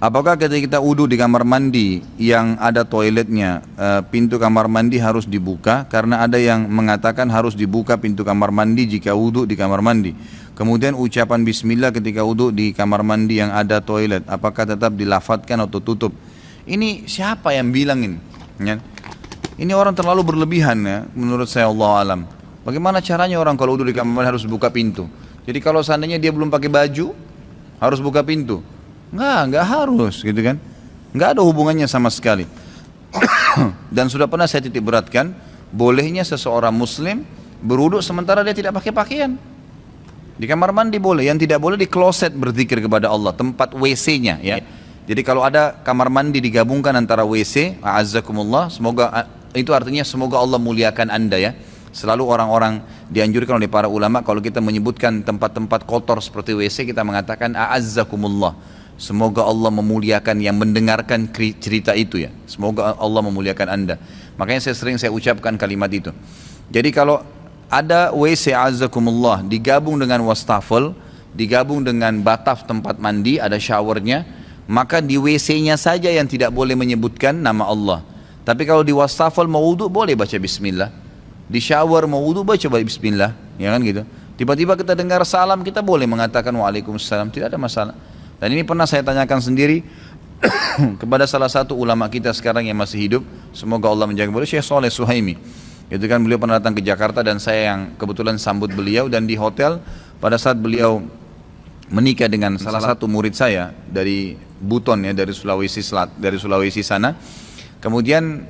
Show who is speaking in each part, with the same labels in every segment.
Speaker 1: Apakah ketika kita wudhu di kamar mandi yang ada toiletnya, pintu kamar mandi harus dibuka? Karena ada yang mengatakan harus dibuka pintu kamar mandi jika wudhu di kamar mandi. Kemudian ucapan bismillah ketika wudhu di kamar mandi yang ada toilet, apakah tetap dilafadzkan atau tutup? Ini siapa yang bilang ini? Ya. Ini orang terlalu berlebihan ya, menurut saya Allah alam. Bagaimana caranya orang kalau wudhu di kamar mandi harus buka pintu? Jadi kalau seandainya dia belum pakai baju, harus buka pintu? Enggak harus gitu kan. Enggak ada hubungannya sama sekali. Dan sudah pernah saya titik beratkan, bolehnya seseorang muslim berwudu sementara dia tidak pakai pakaian. Di kamar mandi boleh, yang tidak boleh di kloset berzikir kepada Allah, tempat WC-nya ya. Jadi kalau ada kamar mandi digabungkan antara WC, a'azzakumullah, semoga itu artinya semoga Allah muliakan Anda ya. Selalu orang-orang dianjurkan oleh para ulama kalau kita menyebutkan tempat-tempat kotor seperti WC, kita mengatakan a'azzakumullah. Semoga Allah memuliakan yang mendengarkan cerita itu ya. Semoga Allah memuliakan Anda. Makanya saya ucapkan kalimat itu. Jadi kalau ada WC a'azzakumullah digabung dengan wastafel, digabung dengan bataf tempat mandi, ada showernya, maka di WC-nya saja yang tidak boleh menyebutkan nama Allah. Tapi kalau di wastafel mau wudu boleh baca bismillah. Di shower mau wudu baca bismillah, ya kan gitu. Tiba-tiba kita dengar salam, kita boleh mengatakan waalaikumsalam, tidak ada masalah. Dan ini pernah saya tanyakan sendiri kepada salah satu ulama kita sekarang yang masih hidup, semoga Allah menjaga beliau, Syekh Saleh Suhaimi. Itu kan beliau pernah datang ke Jakarta dan saya yang kebetulan sambut beliau, dan di hotel pada saat beliau menikah dengan salah satu murid saya dari Buton ya, dari Sulawesi sana. Kemudian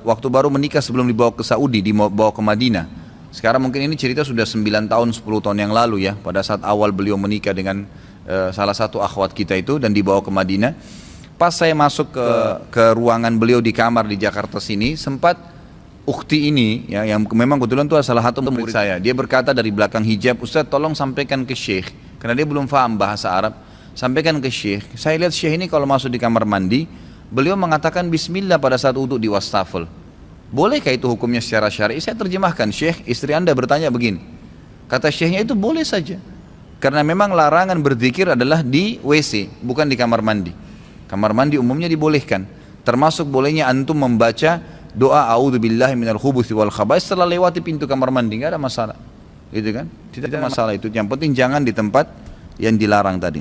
Speaker 1: waktu baru menikah sebelum dibawa ke Saudi, dibawa ke Madinah. Sekarang mungkin ini cerita sudah 9 tahun, 10 tahun yang lalu ya, pada saat awal beliau menikah dengan salah satu akhwat kita itu dan dibawa ke Madinah. Pas saya masuk ke ruangan beliau di kamar di Jakarta sini, sempat ukhti ini ya, yang memang kebetulan itu salah satu murid saya, dia berkata dari belakang hijab, Ustaz tolong sampaikan ke Syekh, karena dia belum paham bahasa Arab, sampaikan ke Syekh, saya lihat Syekh ini kalau masuk di kamar mandi beliau mengatakan bismillah pada saat wudhu di wastafel. Bolehkah itu hukumnya secara syar'i? Saya terjemahkan, Syekh, istri Anda bertanya begini. Kata Syekhnya itu boleh saja. Karena memang larangan berzikir adalah di WC, bukan di kamar mandi. Kamar mandi umumnya dibolehkan. Termasuk bolehnya antum membaca doa a'udzubillahi minal khubuthi wal khaba'is setelah lewati pintu kamar mandi, enggak ada masalah. Gitu kan? Tidak ada masalah itu. Yang penting jangan di tempat yang dilarang tadi.